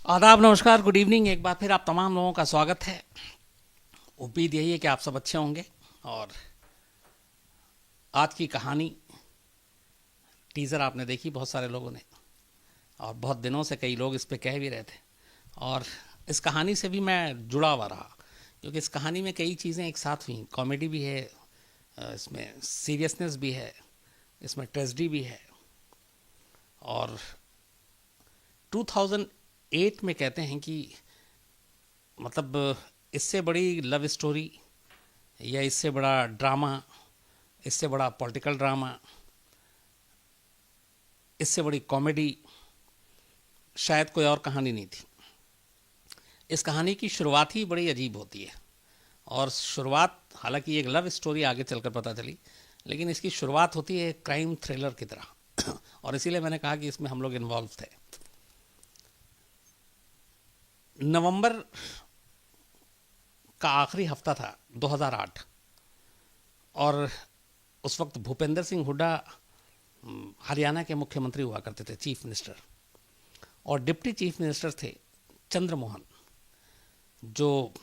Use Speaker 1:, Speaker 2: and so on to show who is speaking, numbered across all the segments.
Speaker 1: आदाब, नमस्कार, good evening. एक बार फिर आप तमाम लोगों का स्वागत है। उम्मीद यही है कि आप सब अच्छे होंगे। और आज की कहानी टीज़र आपने देखी बहुत सारे लोगों ने, और बहुत दिनों से कई लोग इस पे कह भी रहे थे। और इस कहानी से भी मैं जुड़ा हुआ रहा, क्योंकि इस कहानी में कई चीज़ें एक साथ हुई। कॉमेडी भी है, इसमें सीरियसनेस भी है, इसमें ट्रेजेडी भी है। और 2008 में कहते हैं कि मतलब इससे बड़ी लव स्टोरी या इससे बड़ा ड्रामा, इससे बड़ा पॉलिटिकल ड्रामा, इससे बड़ी कॉमेडी शायद कोई और कहानी नहीं थी। इस कहानी की शुरुआत ही बड़ी अजीब होती है। और शुरुआत, हालांकि एक लव स्टोरी आगे चलकर पता चली, लेकिन इसकी शुरुआत होती है क्राइम थ्रिलर की तरह। और इसीलिए मैंने कहा कि इसमें हम लोग इन्वॉल्व थे। नवंबर का आखिरी हफ्ता था 2008, और उस वक्त भूपेंद्र सिंह हुड्डा हरियाणा के मुख्यमंत्री हुआ करते थे, चीफ मिनिस्टर। और डिप्टी चीफ मिनिस्टर थे चंद्र मोहन, जो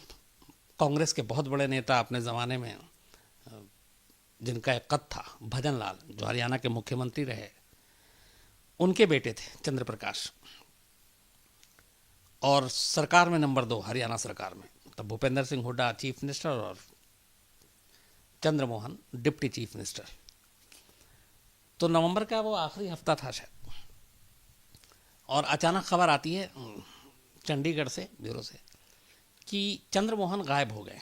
Speaker 1: कांग्रेस के बहुत बड़े नेता अपने ज़माने में, जिनका एक कद था भजन लाल, जो हरियाणा के मुख्यमंत्री रहे, उनके बेटे थे चंद्र प्रकाश। और सरकार में नंबर 2, हरियाणा सरकार में, तब भूपेंद्र सिंह हुड्डा चीफ मिनिस्टर और Chandra Mohan deputy chief minister. तो नवंबर का वो आखिरी हफ्ता था शायद, और अचानक खबर आती है चंडीगढ़ से, ब्यूरो से, कि चंद्र मोहन गायब हो गए।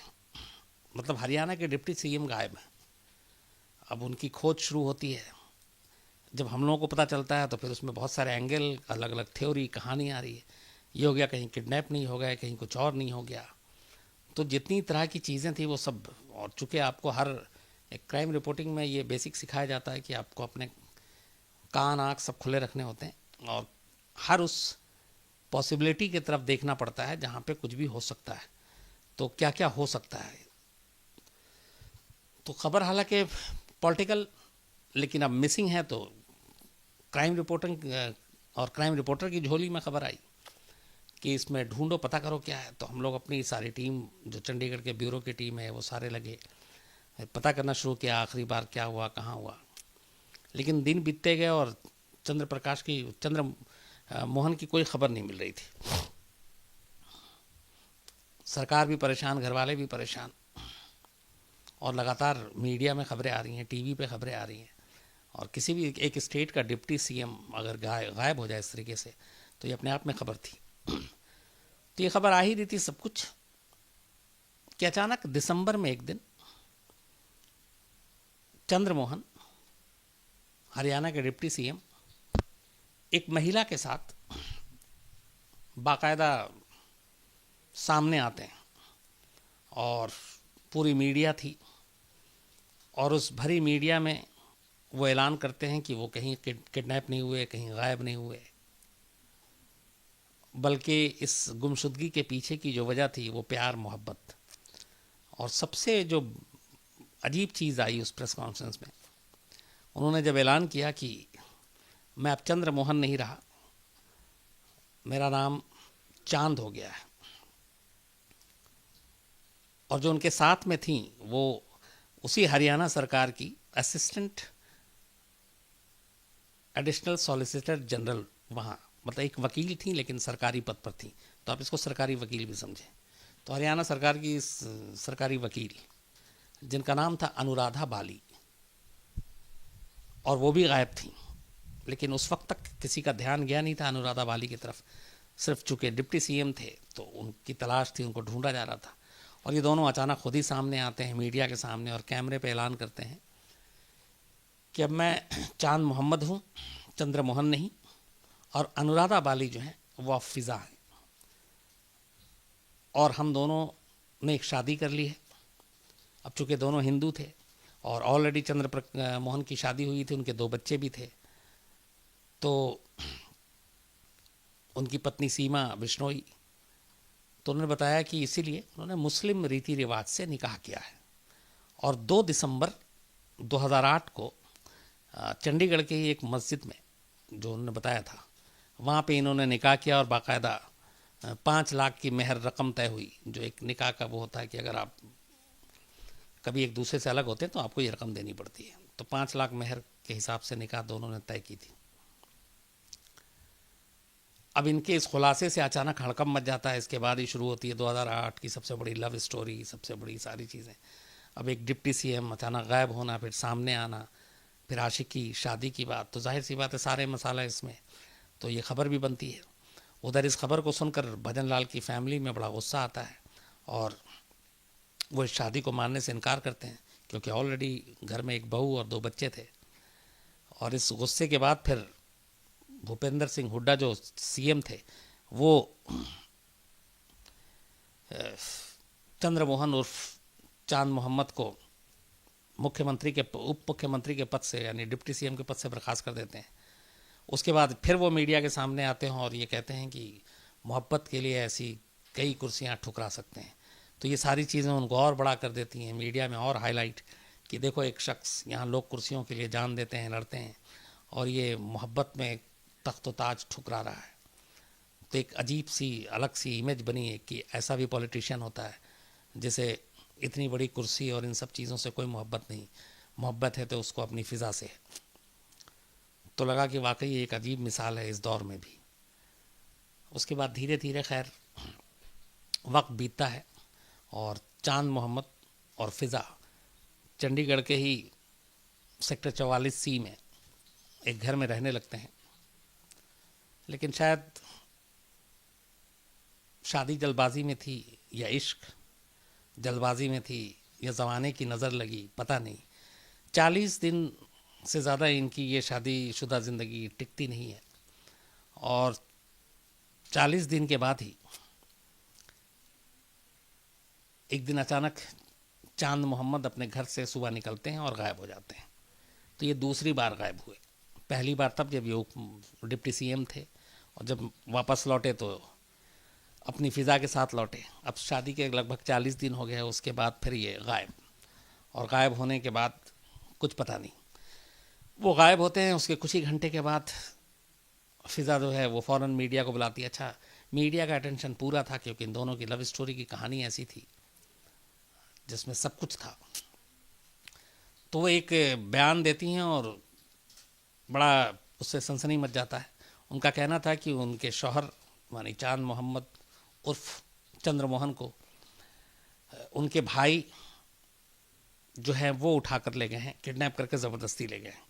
Speaker 1: मतलब हरियाणा के डिप्टी सीएम गायब हैं। अब उनकी खोज शुरू होती है। जब हम लोगों को पता चलता है तो फिर उसमें बहुत सारे एंगल, अलग अलग थ्योरी, कहानी आ रही है। ये हो गया, कहीं किडनैप नहीं हो गया, कहीं कुछ और नहीं हो गया। तो जितनी तरह की चीज़ें थी वो सब। और चूंकि आपको हर एक क्राइम रिपोर्टिंग में ये बेसिक सिखाया जाता है कि आपको अपने कान आँख सब खुले रखने होते हैं, और हर उस पॉसिबिलिटी की तरफ देखना पड़ता है जहाँ पे कुछ भी हो सकता है। तो क्या क्या हो सकता है। तो खबर हालांकि पॉलिटिकल, लेकिन अब मिसिंग है, तो क्राइम रिपोर्टिंग और क्राइम रिपोर्टर की झोली में खबर आई कि इसमें ढूंढो, पता करो क्या है। तो हम लोग अपनी सारी टीम, जो चंडीगढ़ के ब्यूरो की टीम है, वो सारे लगे पता करना शुरू किया, आखिरी बार क्या हुआ, कहाँ हुआ। लेकिन दिन बीतते गए और चंद्र मोहन की कोई खबर नहीं मिल रही थी। सरकार भी परेशान, घर वाले भी परेशान, और लगातार मीडिया में खबरें आ रही हैं, टीवी पे खबरें आ रही हैं। और किसी भी एक स्टेट का डिप्टी सीएम अगर गायब हो जाए इस तरीके से, तो ये अपने आप में खबर थी। तो ये खबर आ ही रही थी सब कुछ, कि अचानक दिसंबर में एक दिन चंद्र मोहन, हरियाणा के डिप्टी सीएम, एक महिला के साथ बाकायदा सामने आते हैं। और पूरी मीडिया थी, और उस भरी मीडिया में वो ऐलान करते हैं कि वो कहीं किडनैप नहीं हुए, कहीं गायब नहीं हुए, बल्कि इस गुमशुदगी के पीछे की जो वजह थी वो प्यार, मोहब्बत। और सबसे जो अजीब चीज़ आई उस प्रेस कॉन्फ्रेंस में, उन्होंने जब ऐलान किया कि मैं अब चंद्र मोहन नहीं रहा, मेरा नाम चांद हो गया है। और जो उनके साथ में थी वो उसी हरियाणा सरकार की असिस्टेंट एडिशनल सॉलिसिटर जनरल, वहाँ मतलब एक वकील थी, लेकिन सरकारी पद पर थी। तो आप इसको सरकारी वकील भी समझें। तो हरियाणा सरकार की सरकारी वकील, जिनका नाम था अनुराधा बाली, और वो भी गायब थी। लेकिन उस वक्त तक किसी का ध्यान गया नहीं था अनुराधा बाली की तरफ। सिर्फ चूंकि डिप्टी सीएम थे तो उनकी तलाश थी, उनको ढूंढा जा रहा था। और ये दोनों अचानक खुद ही सामने आते हैं मीडिया के सामने, और कैमरे पे ऐलान करते हैं कि अब मैं चांद मोहम्मद हूँ, चंद्र मोहन नहीं। और अनुराधा बाली जो है वो अब फिज़ा है, और हम दोनों ने एक शादी कर ली है। अब चूंकि दोनों हिंदू थे, और ऑलरेडी चंद्र मोहन की शादी हुई थी, उनके 2 बच्चे भी थे। तो उनकी पत्नी सीमा बिश्नोई, तो उन्होंने बताया कि इसीलिए उन्होंने मुस्लिम रीति रिवाज से निकाह किया है। और 2 दिसंबर 2008 को चंडीगढ़ के ही एक मस्जिद में, जो उन्होंने बताया था, वहाँ पे इन्होंने निकाह किया, और बाकायदा 5 लाख की मेहर रकम तय हुई, जो एक निकाह का वो होता है कि अगर आप कभी एक दूसरे से अलग होते हैं तो आपको ये रकम देनी पड़ती है। तो 5 लाख मेहर के हिसाब से निकाह दोनों ने तय की थी। अब इनके इस खुलासे से अचानक हड़कंप मच जाता है। इसके बाद ही शुरू होती है 2008 की सबसे बड़ी लव स्टोरी, सबसे बड़ी सारी चीज़ें। अब एक डिप्टी सीएम अचानक गायब होना, फिर सामने आना, फिर आशिकी शादी की बात, तो जाहिर सी बात है सारे मसाला इसमें, तो ये खबर भी बनती है। उधर इस खबर को सुनकर भजन लाल की फैमिली में बड़ा गुस्सा आता है और वो इस शादी को मानने से इनकार करते हैं, क्योंकि ऑलरेडी घर में एक बहू और 2 बच्चे थे। और इस गुस्से के बाद फिर भूपेंद्र सिंह हुड्डा जो सीएम थे, वो चंद्रमोहन उर्फ चांद मोहम्मद को मुख्यमंत्री के उप मुख्यमंत्री के पद से, यानी डिप्टी सीएम के पद से बर्खास्त कर देते हैं। उसके बाद फिर वो मीडिया के सामने आते हैं और ये कहते हैं कि मोहब्बत के लिए ऐसी कई कुर्सियां ठुकरा सकते हैं। तो ये सारी चीज़ें उनको और बड़ा कर देती हैं, मीडिया में और हाईलाइट, कि देखो एक शख्स, यहाँ लोग कुर्सियों के लिए जान देते हैं, लड़ते हैं, और ये मोहब्बत में तख्त ताज ठुकरा रहा है। तो एक अजीब सी अलग सी इमेज बनी है कि ऐसा भी पॉलिटिशियन होता है जिसे इतनी बड़ी कुर्सी और इन सब चीज़ों से कोई मोहब्बत नहीं, मोहब्बत है तो उसको अपनी फ़िज़ा से है। तो लगा कि वाकई एक अजीब मिसाल है इस दौर में भी। उसके बाद धीरे धीरे खैर वक्त बीतता है और चांद मोहम्मद और फ़िज़ा चंडीगढ़ के ही सेक्टर 44C में एक घर में रहने लगते हैं। लेकिन शायद शादी जल्दबाजी में थी या इश्क जल्दबाजी में थी या ज़माने की नज़र लगी, पता नहीं। 40 दिन से ज़्यादा इनकी ये शादीशुदा ज़िंदगी टिकती नहीं है और 40 दिन के बाद ही एक दिन अचानक चांद मोहम्मद अपने घर से सुबह निकलते हैं और गायब हो जाते हैं। तो ये दूसरी बार गायब हुए। पहली बार तब जब ये डिप्टी सीएम थे और जब वापस लौटे तो अपनी फ़िज़ा के साथ लौटे। अब शादी के लगभग 40 दिन हो गए, उसके बाद फिर ये गायब, और गायब होने के बाद कुछ पता नहीं। वो गायब होते हैं, उसके कुछ ही घंटे के बाद फ़िज़ा जो है वो फ़ौरन मीडिया को बुलाती है। अच्छा, मीडिया का अटेंशन पूरा था क्योंकि इन दोनों की लव स्टोरी की कहानी ऐसी थी जिसमें सब कुछ था। तो वो एक बयान देती हैं और बड़ा उससे सनसनी मच जाता है। उनका कहना था कि उनके शौहर मानी चांद मोहम्मद उर्फ चंद्रमोहन को उनके भाई जो है वो उठा कर ले गए हैं, किडनैप करके ज़बरदस्ती ले गए हैं।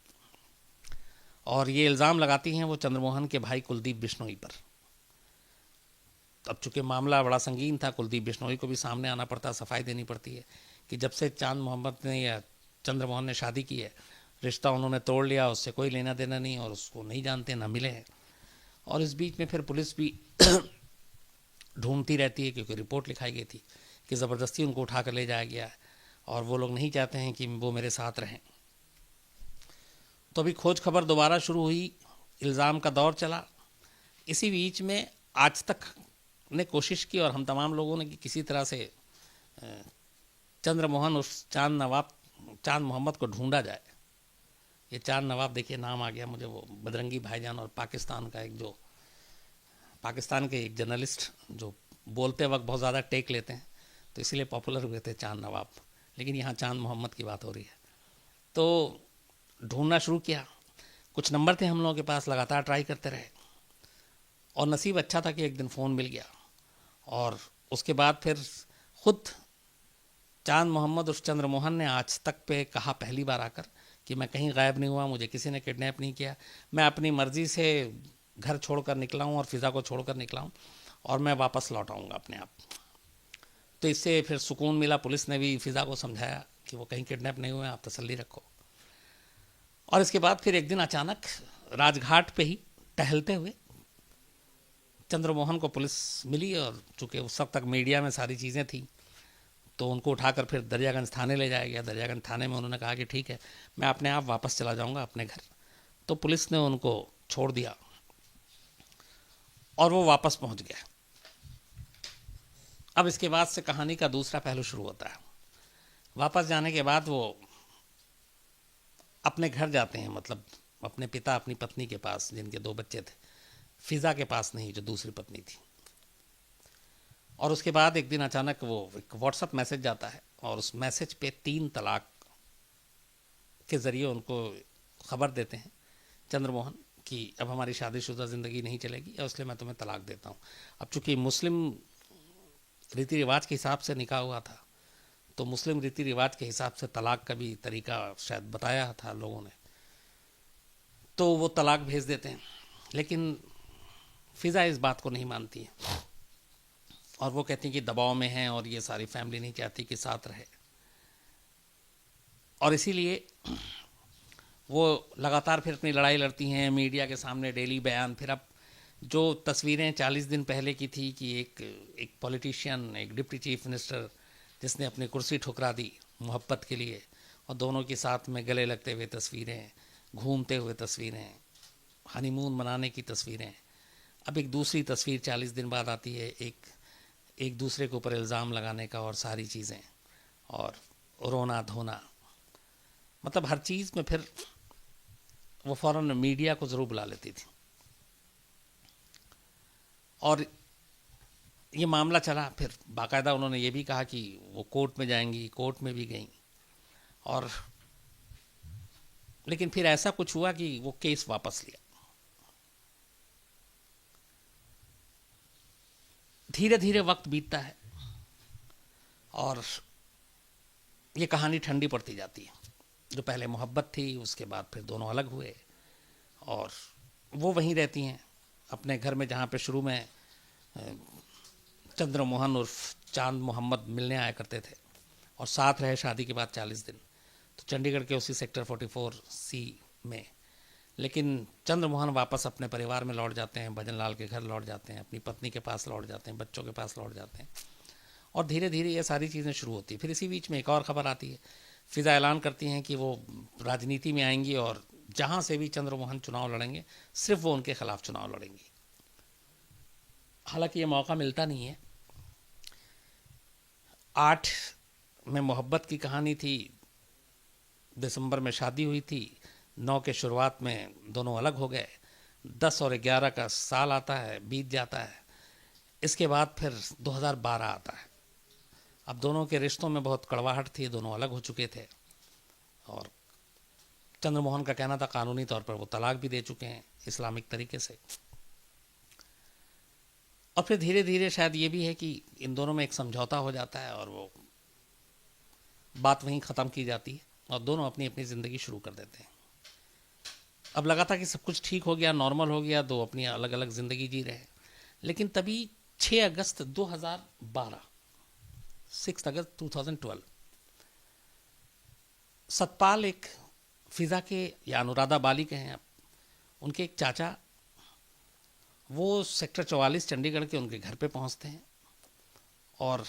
Speaker 1: और ये इल्ज़ाम लगाती हैं वो चंद्रमोहन के भाई कुलदीप बिश्नोई पर। अब चूंकि मामला बड़ा संगीन था, कुलदीप बिश्नोई को भी सामने आना पड़ता, सफाई देनी पड़ती है कि जब से चांद मोहम्मद ने या चंद्रमोहन ने शादी की है, रिश्ता उन्होंने तोड़ लिया, उससे कोई लेना देना नहीं और उसको नहीं जानते, ना मिले हैं। और इस बीच में फिर पुलिस भी ढूंढती रहती है क्योंकि रिपोर्ट लिखाई गई थी कि ज़बरदस्ती उनको उठा कर ले जाया गया है और वो लोग नहीं चाहते हैं कि वो मेरे साथ रहें। तो अभी खोज खबर दोबारा शुरू हुई, इल्ज़ाम का दौर चला। इसी बीच में आज तक ने कोशिश की और हम तमाम लोगों ने कि किसी तरह से चंद्रमोहन उस चांद मोहम्मद को ढूंढा जाए। ये चांद नवाब, देखिए नाम आ गया मुझे, वो बजरंगी भाईजान और पाकिस्तान का एक जो पाकिस्तान के एक जर्नलिस्ट जो बोलते वक्त बहुत ज़्यादा टेक लेते हैं, तो इसीलिए पॉपुलर हुए थे चांद नवाब। लेकिन यहाँ चांद मोहम्मद की बात हो रही है। तो ढूंढना शुरू किया, कुछ नंबर थे हम लोगों के पास, लगातार ट्राई करते रहे और नसीब अच्छा था कि एक दिन फ़ोन मिल गया। और उसके बाद फिर खुद चांद मोहम्मद उस चंद्रमोहन ने आज तक पे कहा पहली बार आकर कि मैं कहीं गायब नहीं हुआ, मुझे किसी ने किडनैप नहीं किया, मैं अपनी मर्ज़ी से घर छोड़कर निकला हूँ और फ़िज़ा को छोड़कर निकला हूँ और मैं वापस लौट आऊँगा अपने आप। तो इससे फिर सुकून मिला। पुलिस ने भी फ़िज़ा को समझाया कि वो कहीं किडनैप नहीं हुए, आप तसल्ली रखो। और इसके बाद फिर एक दिन अचानक राजघाट पे ही टहलते हुए चंद्रमोहन को पुलिस मिली और चूँकि उस वक्त तक मीडिया में सारी चीज़ें थी तो उनको उठाकर फिर दरियागंज थाने ले जाया गया। दरियागंज थाने में उन्होंने कहा कि ठीक है, मैं अपने आप वापस चला जाऊंगा अपने घर। तो पुलिस ने उनको छोड़ दिया और वो वापस पहुंच गया। अब इसके बाद से कहानी का दूसरा पहलू शुरू होता है। वापस जाने के बाद वो अपने घर जाते हैं, मतलब अपने पिता अपनी पत्नी के पास जिनके 2 बच्चे थे, फ़िज़ा के पास नहीं जो दूसरी पत्नी थी। और उसके बाद एक दिन अचानक वो एक व्हाट्सअप मैसेज जाता है और उस मैसेज पे 3 तलाक के ज़रिए उनको खबर देते हैं चंद्रमोहन कि अब हमारी शादीशुदा ज़िंदगी नहीं चलेगी और इसलिए मैं तुम्हें तलाक देता हूँ। अब चूंकि मुस्लिम रीति रिवाज के हिसाब से निकाह हुआ था, तो मुस्लिम रीति रिवाज के हिसाब से तलाक का भी तरीका शायद बताया था लोगों ने, तो वो तलाक भेज देते हैं। लेकिन फिज़ा इस बात को नहीं मानती है और वो कहती हैं कि दबाव में हैं और ये सारी फैमिली नहीं चाहती कि साथ रहे, और इसीलिए वो लगातार फिर अपनी लड़ाई लड़ती हैं मीडिया के सामने, डेली बयान। फिर अब जो तस्वीरें 40 दिन पहले की थी कि एक पॉलिटिशियन, एक डिप्टी चीफ मिनिस्टर जिसने अपनी कुर्सी ठुकरा दी मोहब्बत के लिए, और दोनों के साथ में गले लगते हुए तस्वीरें, घूमते हुए तस्वीरें, हनीमून मनाने की तस्वीरें। अब एक दूसरी तस्वीर 40 दिन बाद आती है, एक दूसरे के ऊपर इल्ज़ाम लगाने का और सारी चीज़ें, और रोना धोना, मतलब हर चीज़ में फिर वो फ़ौरन मीडिया को ज़रूर बुला लेती थी। और ये मामला चला, फिर बाकायदा उन्होंने ये भी कहा कि वो कोर्ट में जाएंगी, कोर्ट में भी गई, और लेकिन फिर ऐसा कुछ हुआ कि वो केस वापस लिया। धीरे धीरे वक्त बीतता है और ये कहानी ठंडी पड़ती जाती है। जो पहले मोहब्बत थी, उसके बाद फिर दोनों अलग हुए और वो वहीं रहती हैं अपने घर में, जहाँ पे शुरू में चंद्रमोहन उर्फ चांद मोहम्मद मिलने आया करते थे, और साथ रहे शादी के बाद 40 दिन, तो चंडीगढ़ के उसी सेक्टर 44C में। लेकिन चंद्रमोहन वापस अपने परिवार में लौट जाते हैं, भजन लाल के घर लौट जाते हैं, अपनी पत्नी के पास लौट जाते हैं, बच्चों के पास लौट जाते हैं, और धीरे धीरे ये सारी चीज़ें शुरू होती हैं। फिर इसी बीच में एक और ख़बर आती है, फिज़ा ऐलान करती हैं कि वो राजनीति में आएंगी और जहाँ से भी चंद्रमोहन चुनाव लड़ेंगे सिर्फ वो उनके खिलाफ चुनाव लड़ेंगी। हालांकि ये मौका मिलता नहीं है। 8 में मोहब्बत की कहानी थी, दिसंबर में शादी हुई थी, 9 के शुरुआत में दोनों अलग हो गए, 10 और 11 का साल आता है, बीत जाता है। इसके बाद फिर 2012 आता है। अब दोनों के रिश्तों में बहुत कड़वाहट थी, दोनों अलग हो चुके थे, और चंद्रमोहन का कहना था कानूनी तौर पर वो तलाक भी दे चुके हैं इस्लामिक तरीके से। और फिर धीरे धीरे शायद ये भी है कि इन दोनों में एक समझौता हो जाता है और वो बात वहीं ख़त्म की जाती है और दोनों अपनी अपनी ज़िंदगी शुरू कर देते हैं। अब लगा था कि सब कुछ ठीक हो गया, नॉर्मल हो गया, दो अपनी अलग अलग ज़िंदगी जी रहे हैं। लेकिन तभी 6 अगस्त 2012, 6 अगस्त 2012, सतपाल, एक फिज़ा के या अनुराधा बाली के हैं आप, उनके एक चाचा, वो सेक्टर 44 चंडीगढ़ के उनके घर पे पहुंचते हैं। और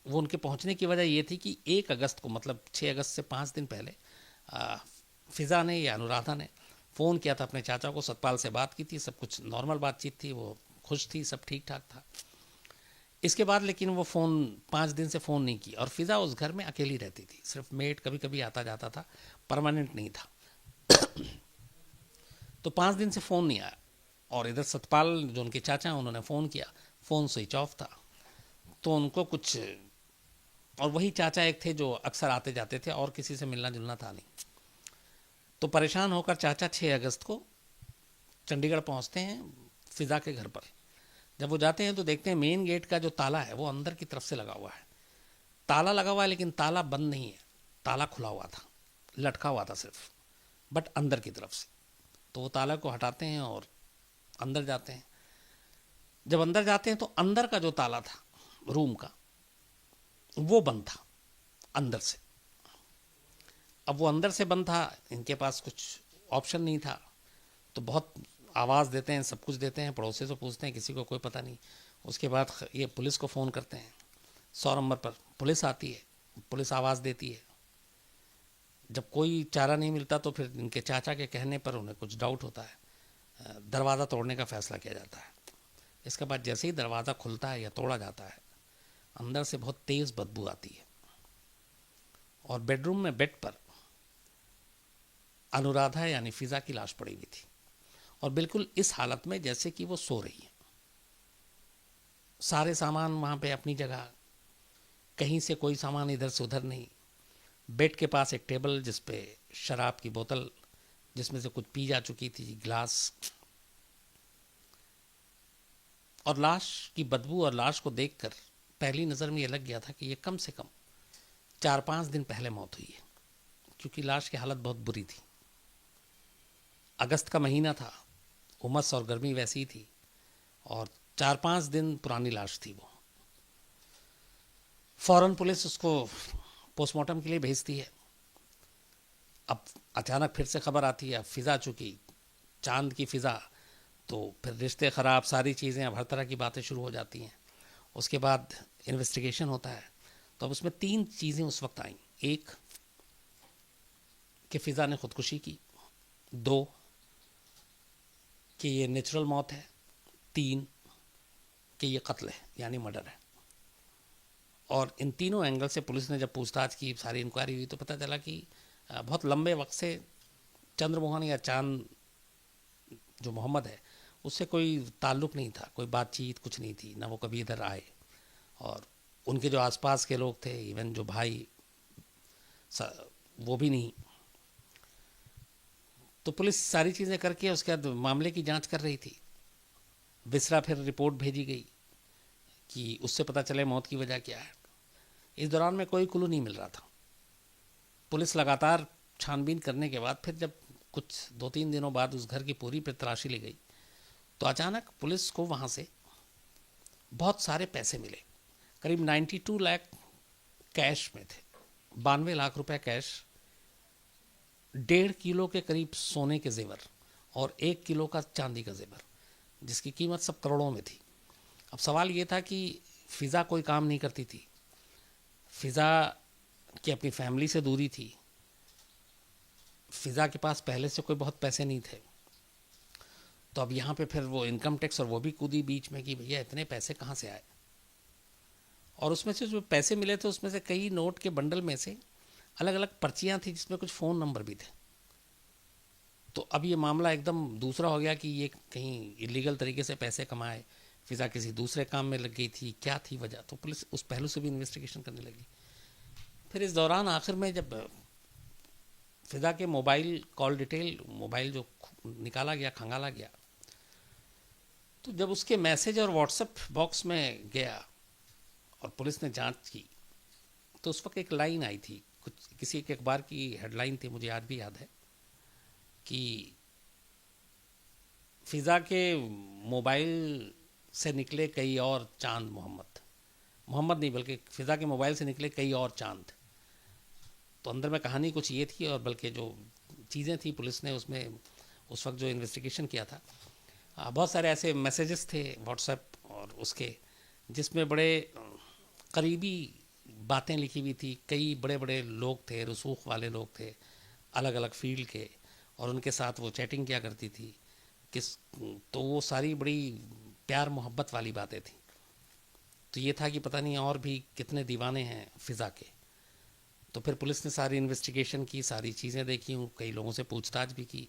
Speaker 1: वो उनके पहुंचने की वजह ये थी कि 1 अगस्त को, मतलब 6 अगस्त से 5 दिन पहले, फिज़ा ने या अनुराधा ने फ़ोन किया था अपने चाचा को, सतपाल से बात की थी, सब कुछ नॉर्मल बातचीत थी, वो खुश थी, सब ठीक ठाक था। इसके बाद लेकिन वो फ़ोन 5 दिन से फ़ोन नहीं की, और फिज़ा उस घर में अकेली रहती थी, सिर्फ मेड कभी कभी आता जाता था, परमानेंट नहीं था। तो 5 दिन से फ़ोन नहीं आया, और इधर सतपाल जो उनके चाचा हैं उन्होंने फ़ोन किया, फ़ोन स्विच ऑफ था। तो उनको कुछ, और वही चाचा एक थे जो अक्सर आते जाते थे, और किसी से मिलना जुलना था नहीं। तो परेशान होकर चाचा 6 अगस्त को चंडीगढ़ पहुंचते हैं फिज़ा के घर पर। जब वो जाते हैं तो देखते हैं मेन गेट का जो ताला है वो अंदर की तरफ से लगा हुआ है। ताला लगा हुआ है लेकिन ताला बंद नहीं है, ताला खुला हुआ था, लटका हुआ था सिर्फ, बट अंदर की तरफ से। तो वो ताला को हटाते हैं और अंदर जाते हैं। जब अंदर जाते हैं तो अंदर का जो ताला था रूम का, वो बंद था अंदर से। अब वो अंदर से बंद था, इनके पास कुछ ऑप्शन नहीं था, तो बहुत आवाज़ देते हैं, सब कुछ देते हैं, पड़ोसी से पूछते हैं, किसी को कोई पता नहीं। उसके बाद ये पुलिस को फ़ोन करते हैं, 100 नंबर पर पुलिस आती है, पुलिस आवाज़ देती है। जब कोई चारा नहीं मिलता तो फिर इनके चाचा के कहने पर उन्हें कुछ डाउट होता है, दरवाज़ा तोड़ने का फ़ैसला किया जाता है। इसके बाद जैसे ही दरवाज़ा खुलता है या तोड़ा जाता है, अंदर से बहुत तेज़ बदबू आती है, और बेडरूम में बेड पर अनुराधा यानी फिज़ा की लाश पड़ी हुई थी, और बिल्कुल इस हालत में जैसे कि वो सो रही है। सारे सामान वहाँ पे अपनी जगह, कहीं से कोई सामान इधर से उधर नहीं। बेड के पास एक टेबल जिस पे शराब की बोतल जिसमें से कुछ पी जा चुकी थी, ग्लास, और लाश की बदबू और लाश को देखकर पहली नज़र में ये लग गया था कि ये कम से कम 4-5 दिन पहले मौत हुई है, क्योंकि लाश की हालत बहुत बुरी थी। अगस्त का महीना था, उमस और गर्मी वैसी थी, और 4-5 दिन पुरानी लाश थी वो। फौरन पुलिस उसको पोस्टमार्टम के लिए भेजती है। अब अचानक फिर से खबर आती है, अब फिजा चुकी, चांद की फिजा, तो फिर रिश्ते ख़राब, सारी चीज़ें, अब हर तरह की बातें शुरू हो जाती हैं। उसके बाद इन्वेस्टिगेशन होता है, तो अब उसमें 3 चीज़ें उस वक्त आईं। एक कि फिजा ने खुदकुशी की, 2 कि ये नेचुरल मौत है, 3 कि ये कत्ल है यानी मर्डर है। और इन तीनों एंगल से पुलिस ने जब पूछताछ की, सारी इंक्वायरी हुई, तो पता चला कि बहुत लंबे वक्त से चंद्रमोहन या चांद जो मोहम्मद है उससे कोई ताल्लुक़ नहीं था, कोई बातचीत कुछ नहीं थी, ना वो कभी इधर आए, और उनके जो आसपास के लोग थे, इवन जो भाई, वो भी नहीं। तो पुलिस सारी चीज़ें करके उसके बाद मामले की जांच कर रही थी। विसरा फिर रिपोर्ट भेजी गई कि उससे पता चले मौत की वजह क्या है। इस दौरान में कोई क्लू नहीं मिल रहा था। पुलिस लगातार छानबीन करने के बाद फिर जब कुछ 2-3 दिनों बाद उस घर की पूरी फिर तलाशी ली गई, तो अचानक पुलिस को वहाँ से बहुत सारे पैसे मिले। करीब 92 लाख कैश में थे, 92 लाख रुपए कैश, 1.5 किलो के करीब सोने के जेवर और 1 किलो का चांदी का जेवर, जिसकी कीमत सब करोड़ों में थी। अब सवाल ये था कि फिज़ा कोई काम नहीं करती थी, फिज़ा की अपनी फैमिली से दूरी थी, फिज़ा के पास पहले से कोई बहुत पैसे नहीं थे। तो अब यहाँ पे फिर वो इनकम टैक्स और वो भी कूदी बीच में कि भैया इतने पैसे कहाँ से आए। और उसमें से जो पैसे मिले थे उसमें से कई नोट के बंडल में से अलग अलग पर्चियाँ थी जिसमें कुछ फ़ोन नंबर भी थे। तो अब ये मामला एकदम दूसरा हो गया कि ये कहीं इलीगल तरीके से पैसे कमाए, फिज़ा किसी दूसरे काम में लग गई थी, क्या थी वजह। तो पुलिस उस पहलू से भी इन्वेस्टिगेशन करने लगी। फिर इस दौरान आखिर में जब फिज़ा के मोबाइल कॉल डिटेल, मोबाइल जो निकाला गया, खंगाला गया, तो जब उसके मैसेज और व्हाट्सएप बॉक्स में गया और पुलिस ने जांच की, तो उस वक्त एक लाइन आई थी, कुछ किसी एक अखबार की हेडलाइन थी, मुझे आज भी याद है, कि फिज़ा के मोबाइल से निकले कई और चांद, मोहम्मद नहीं बल्कि फिज़ा के मोबाइल से निकले कई और चांद। तो अंदर में कहानी कुछ ये थी, और बल्कि जो चीज़ें थी पुलिस ने उसमें उस वक्त जो इन्वेस्टिगेशन किया था, बहुत सारे ऐसे मैसेजेस थे व्हाट्सएप और उसके, जिसमें बड़े करीबी बातें लिखी हुई थी। कई बड़े बड़े लोग थे, रसूख वाले लोग थे, अलग अलग फील्ड के, और उनके साथ वो चैटिंग किया करती थी तो वो सारी बड़ी प्यार मोहब्बत वाली बातें थी। तो ये था कि पता नहीं और भी कितने दीवाने हैं फ़िज़ा के। तो फिर पुलिस ने सारी इन्वेस्टिगेशन की, सारी चीज़ें देखी, कई लोगों से पूछताछ भी की।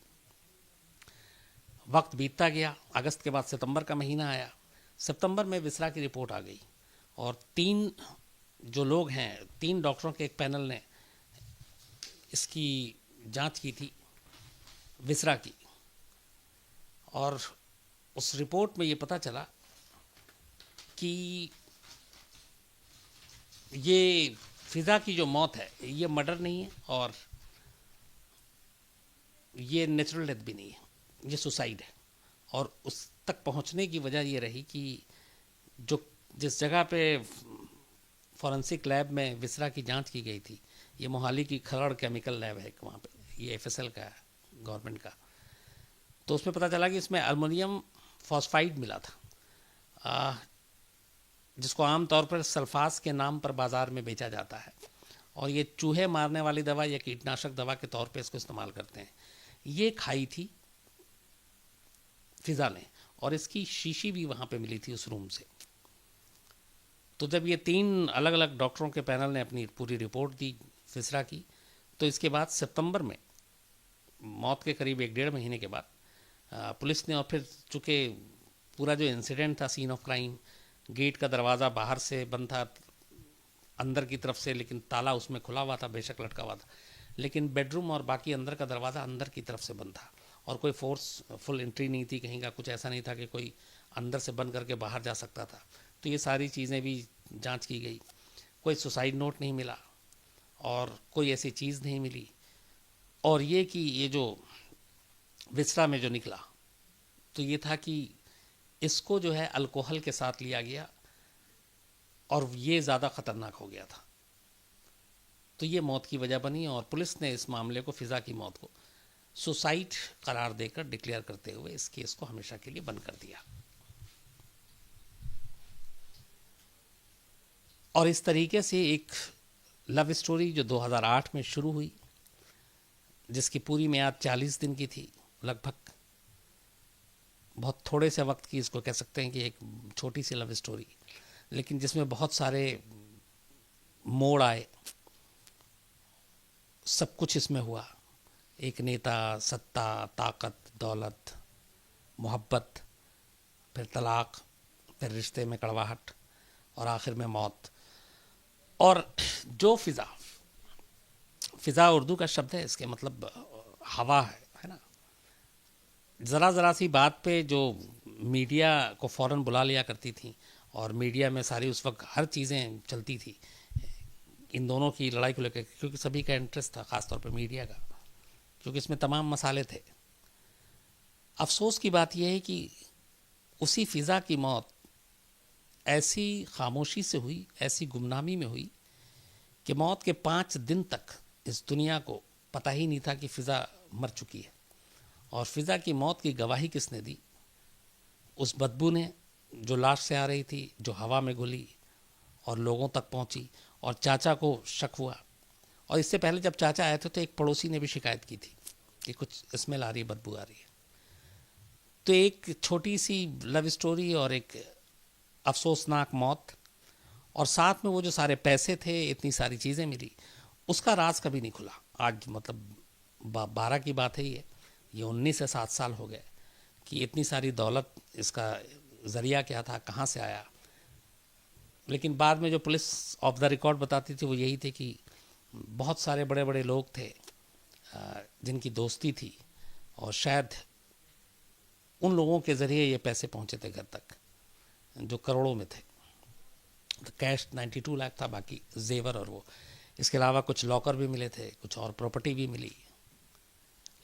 Speaker 1: वक्त बीतता गया, अगस्त के बाद सितंबर का महीना आया। सितंबर में विसरा की रिपोर्ट आ गई, और 3 जो लोग हैं, 3 डॉक्टरों के एक पैनल ने इसकी जांच की थी, विसरा की। और उस रिपोर्ट में ये पता चला कि ये फिज़ा की जो मौत है ये मर्डर नहीं है, और ये नेचुरल डेथ भी नहीं है, ये सुसाइड है। और उस तक पहुंचने की वजह ये रही कि जो जिस जगह पे फॉरेंसिक लैब में विसरा की जांच की गई थी, ये मोहाली की खरड़ केमिकल लैब है वहाँ पे, ये एफएसएल का है, गवर्नमेंट का। तो उसमें पता चला कि इसमें अल्मोनियम फॉस्फाइड मिला था, जिसको आमतौर पर सल्फास के नाम पर बाज़ार में बेचा जाता है, और ये चूहे मारने वाली दवा या कीटनाशक दवा के तौर पे इसको इस्तेमाल करते हैं। ये खाई थी फिज़ा ने, और इसकी शीशी भी वहाँ पे मिली थी उस रूम से। तो जब ये 3 अलग अलग डॉक्टरों के पैनल ने अपनी पूरी रिपोर्ट दी फिसरा की, तो इसके बाद सितंबर में, मौत के करीब 1-1.5 महीने के बाद, पुलिस ने, और फिर चूँकि पूरा जो इंसिडेंट था सीन ऑफ क्राइम, गेट का दरवाज़ा बाहर से बंद था, अंदर की तरफ से, लेकिन ताला उसमें खुला हुआ था, बेशक लटका हुआ था, लेकिन बेडरूम और बाकी अंदर का दरवाज़ा अंदर की तरफ से बंद था और कोई फोर्स फुल एंट्री नहीं थी कहीं का, कुछ ऐसा नहीं था कि कोई अंदर से बंद करके बाहर जा सकता था। तो ये सारी चीज़ें भी जांच की गई। कोई सुसाइड नोट नहीं मिला और कोई ऐसी चीज़ नहीं मिली। और ये कि ये जो विसरा में जो निकला तो ये था कि इसको जो है अल्कोहल के साथ लिया गया और ये ज़्यादा ख़तरनाक हो गया था, तो ये मौत की वजह बनी और पुलिस ने इस मामले को, फ़िज़ा की मौत को, सुसाइड करार देकर डिक्लेयर करते हुए इस केस को हमेशा के लिए बंद कर दिया। और इस तरीके से एक लव स्टोरी जो 2008 में शुरू हुई, जिसकी पूरी मियाद 40 दिन की थी, लगभग बहुत थोड़े से वक्त की इसको कह सकते हैं कि एक छोटी सी लव स्टोरी, लेकिन जिसमें बहुत सारे मोड़ आए, सब कुछ इसमें हुआ। एक नेता, सत्ता, ताकत, दौलत, मोहब्बत, फिर तलाक, फिर रिश्ते में कड़वाहट और आखिर में मौत। और जो फ़िज़ा उर्दू का शब्द है, इसके मतलब हवा है ना। ज़रा ज़रा सी बात पे जो मीडिया को फ़ौरन बुला लिया करती थी और मीडिया में सारी उस वक्त हर चीज़ें चलती थी इन दोनों की लड़ाई को लेकर, क्योंकि सभी का इंटरेस्ट था, ख़ासतौर पे मीडिया का, क्योंकि इसमें तमाम मसाले थे। अफसोस की बात यह है कि उसी फ़िज़ा की मौत ऐसी खामोशी से हुई, ऐसी गुमनामी में हुई कि मौत के 5 दिन तक इस दुनिया को पता ही नहीं था कि फ़िज़ा मर चुकी है। और फ़िज़ा की मौत की गवाही किसने दी? उस बदबू ने, जो लाश से आ रही थी, जो हवा में घुली और लोगों तक पहुंची। और चाचा को शक हुआ, और इससे पहले जब चाचा आए थे तो एक पड़ोसी ने भी शिकायत की थी कि कुछ स्मेल आ रही है, बदबू आ रही है। तो एक छोटी सी लव स्टोरी और एक अफसोसनाक मौत, और साथ में वो जो सारे पैसे थे, इतनी सारी चीज़ें मिली, उसका राज कभी नहीं खुला। आज मतलब 12 की बात है ये 19 से 7 साल हो गए कि इतनी सारी दौलत, इसका ज़रिया क्या था, कहाँ से आया। लेकिन बाद में जो पुलिस ऑफ द रिकॉर्ड बताती थी वो यही थे कि बहुत सारे बड़े बड़े लोग थे जिनकी दोस्ती थी, और शायद उन लोगों के ज़रिए ये पैसे पहुँचे थे घर तक, जो करोड़ों में थे। तो कैश 92 लाख था, बाकी जेवर और वो, इसके अलावा कुछ लॉकर भी मिले थे, कुछ और प्रॉपर्टी भी मिली।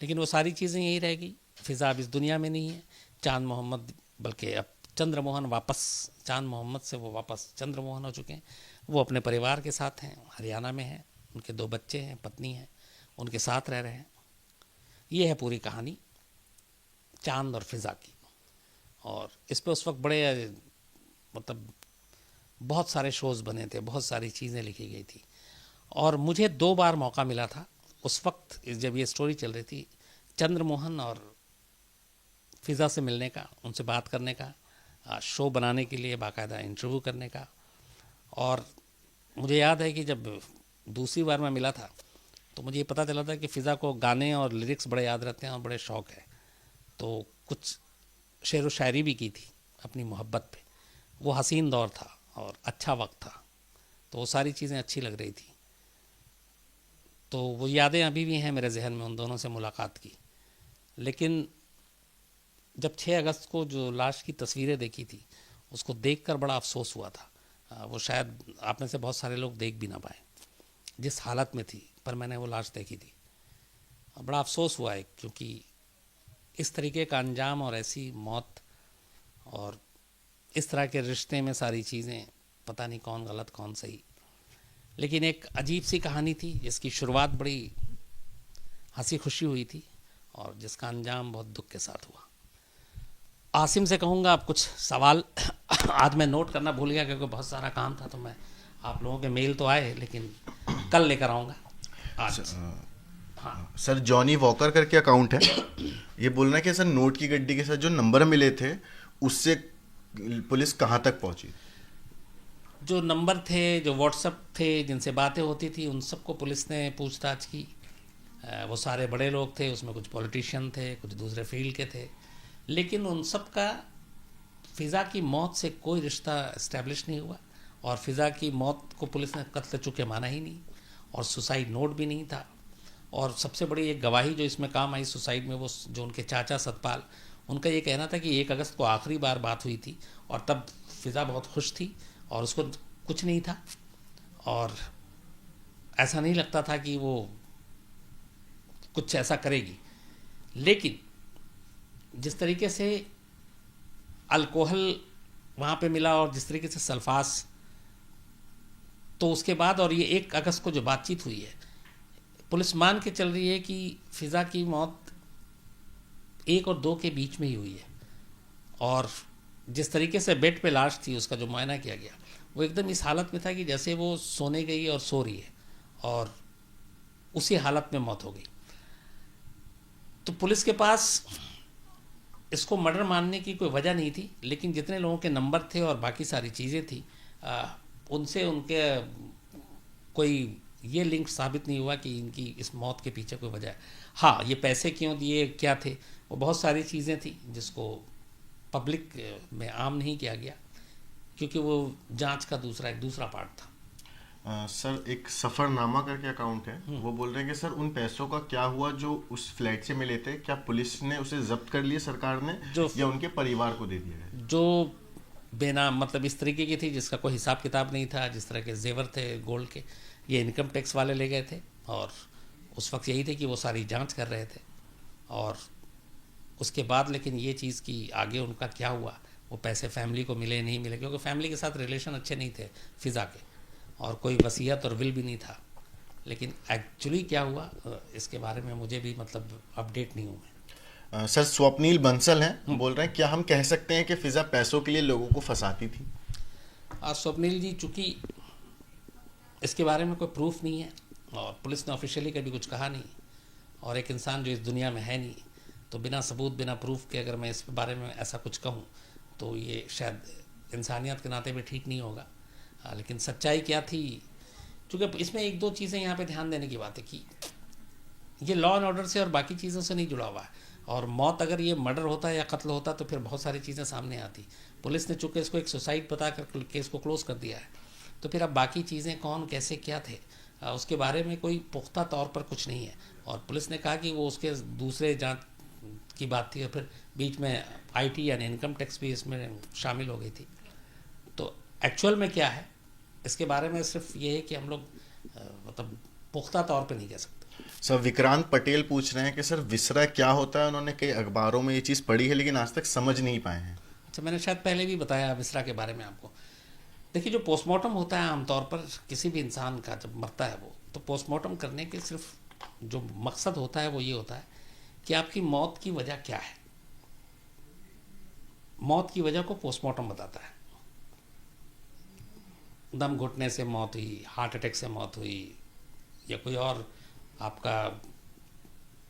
Speaker 1: लेकिन वो सारी चीज़ें यही रह गई। फ़िज़ा अब इस दुनिया में नहीं है। चांद मोहम्मद, बल्कि अब चंद्रमोहन, वापस चांद मोहम्मद से वो वापस चंद्रमोहन हो चुके हैं। वो अपने परिवार के साथ हैं, हरियाणा में हैं, उनके 2 बच्चे हैं, पत्नी है, उनके साथ रह रहे हैं। ये है पूरी कहानी चांद और फ़िज़ा की। और इस पर उस वक्त बड़े मतलब बहुत सारे शोज़ बने थे, बहुत सारी चीज़ें लिखी गई थी। और मुझे 2 बार मौका मिला था उस वक्त जब ये स्टोरी चल रही थी, चंद्रमोहन और फ़िज़ा से मिलने का, उनसे बात करने का, शो बनाने के लिए बाकायदा इंटरव्यू करने का। और मुझे याद है कि जब दूसरी बार मैं मिला था तो मुझे ये पता चला था कि फ़िज़ा को गाने और लिरिक्स बड़े याद रहते हैं और बड़े शौक़ है। तो कुछ शेर व शायरी भी की थी अपनी मोहब्बत पे। वो हसीन दौर था और अच्छा वक्त था, तो वो सारी चीज़ें अच्छी लग रही थी। तो वो यादें अभी भी हैं मेरे जहन में उन दोनों से मुलाकात की। लेकिन जब 6 अगस्त को जो लाश की तस्वीरें देखी थी, उसको देखकर बड़ा अफसोस हुआ था। वो शायद आप में से बहुत सारे लोग देख भी ना पाए जिस हालत में थी, पर मैंने वो लाश देखी थी। बड़ा अफसोस हुआ है, क्योंकि इस तरीके का अंजाम और ऐसी मौत और इस तरह के रिश्ते में सारी चीज़ें, पता नहीं कौन गलत कौन सही। लेकिन एक अजीब सी कहानी थी जिसकी शुरुआत बड़ी हंसी खुशी हुई थी और जिसका अंजाम बहुत दुख के साथ हुआ। आसिम से कहूँगा आप कुछ सवाल आज मैं नोट करना भूल गया क्योंकि बहुत सारा काम था, तो मैं आप लोगों के मेल तो आए लेकिन कल लेकर आऊँगा आज।
Speaker 2: हाँ सर, जॉनी वॉकर करके अकाउंट है, ये बोलना है कि सर नोट की गड्डी के साथ जो नंबर मिले थे उससे पुलिस कहाँ तक पहुंची?
Speaker 1: जो नंबर थे, जो व्हाट्सएप थे, जिनसे बातें होती थी, उन सबको पुलिस ने पूछताछ की। वो सारे बड़े लोग थे, उसमें कुछ पॉलिटिशियन थे, कुछ दूसरे फील्ड के थे, लेकिन उन सब का फ़िज़ा की मौत से कोई रिश्ता इस्टेब्लिश नहीं हुआ, और फ़िज़ा की मौत को पुलिस ने कत्ल चूँकि माना ही नहीं, और सुसाइड नोट भी नहीं था। और सबसे बड़ी एक गवाही जो इसमें काम आई सुसाइड में, वो जो उनके चाचा सतपाल, उनका ये कहना था कि 1 अगस्त को आखिरी बार बात हुई थी, और तब फ़िज़ा बहुत खुश थी और उसको कुछ नहीं था, और ऐसा नहीं लगता था कि वो कुछ ऐसा करेगी। लेकिन जिस तरीके से अल्कोहल वहाँ पे मिला और जिस तरीके से सल्फास, तो उसके बाद और ये 1 अगस्त को जो बातचीत हुई है, पुलिस मान के चल रही है कि फ़िज़ा की मौत 1 और 2 के बीच में ही हुई है। और जिस तरीके से बेड पे लाश थी, उसका जो मुआयना किया गया, वो एकदम इस हालत में था कि जैसे वो सोने गई और सो रही है, और उसी हालत में मौत हो गई। तो पुलिस के पास इसको मर्डर मानने की कोई वजह नहीं थी, लेकिन जितने लोगों के नंबर थे और बाकी सारी चीज़ें थी, उनसे उनके कोई ये लिंक साबित नहीं हुआ कि इनकी इस मौत के पीछे कोई वजह है। हाँ, ये पैसे क्यों दिए, क्या थे, वो बहुत सारी चीज़ें थी जिसको पब्लिक में आम नहीं किया गया, क्योंकि वो जांच का एक दूसरा पार्ट था।
Speaker 2: सर, एक सफरनामा करके अकाउंट है, वो बोल रहे हैं कि सर उन पैसों का क्या हुआ जो उस फ्लैट से मिले थे, क्या पुलिस ने उसे जब्त कर लिए सरकार ने, या उनके परिवार को दे दिया गया?
Speaker 1: जो बेनाम मतलब इस तरीके की थी जिसका कोई हिसाब किताब नहीं था, जिस तरह के जेवर थे गोल्ड के, ये इनकम टैक्स वाले ले गए थे, और उस वक्त यही थे कि वो सारी जांच कर रहे थे। और उसके बाद लेकिन ये चीज़ कि आगे उनका क्या हुआ, वो पैसे फैमिली को मिले नहीं मिले, क्योंकि फैमिली के साथ रिलेशन अच्छे नहीं थे फ़िज़ा के, और कोई वसीयत और विल भी नहीं था। लेकिन एक्चुअली क्या हुआ इसके बारे में मुझे भी मतलब अपडेट नहीं हूँ मैं।
Speaker 2: सर, स्वप्नील बंसल हैं, बोल रहे हैं क्या हम कह सकते हैं कि फिजा पैसों के लिए लोगों को फंसाती थी?
Speaker 1: स्वप्निल जी, चूँकि इसके बारे में कोई प्रूफ नहीं है और पुलिस ने ऑफिशियली कभी कुछ कहा नहीं, और एक इंसान जो इस दुनिया में है नहीं, तो बिना सबूत बिना प्रूफ के अगर मैं इस बारे में ऐसा कुछ कहूँ तो ये शायद इंसानियत के नाते भी ठीक नहीं होगा। लेकिन सच्चाई क्या थी, चूँकि इसमें 1-2 चीज़ें यहाँ पे ध्यान देने की बात है कि ये लॉ एंड ऑर्डर से और बाकी चीज़ों से नहीं जुड़ा हुआ है, और मौत अगर ये मर्डर होता या कत्ल होता तो फिर बहुत सारी चीज़ें सामने आती। पुलिस ने चूँकि इसको एक सुसाइड बता कर केस को क्लोज़ कर दिया है, तो फिर अब बाकी चीज़ें कौन कैसे क्या थे उसके बारे में कोई पुख्ता तौर पर कुछ नहीं है। और पुलिस ने कहा कि वो उसके दूसरे जांच की बात थी, और फिर बीच में आईटी यानी इनकम टैक्स भी इसमें शामिल हो गई थी। तो एक्चुअल में क्या है इसके बारे में सिर्फ ये है कि हम लोग मतलब पुख्ता तौर पे नहीं कह सकते।
Speaker 2: सर, विक्रांत पटेल पूछ रहे हैं कि सर विसरा क्या होता है? उन्होंने कई अखबारों में ये चीज़ पढ़ी है लेकिन आज तक समझ नहीं पाए हैं।
Speaker 1: अच्छा, मैंने शायद पहले भी बताया विसरा के बारे में आपको। देखिए, जो पोस्टमार्टम होता है आमतौर पर किसी भी इंसान का जब मरता है वो, तो पोस्टमार्टम करने के सिर्फ जो मकसद होता है वो ये होता है कि आपकी मौत की वजह क्या है। मौत की वजह को पोस्टमार्टम बताता है। दम घुटने से मौत हुई, हार्ट अटैक से मौत हुई, या कोई और आपका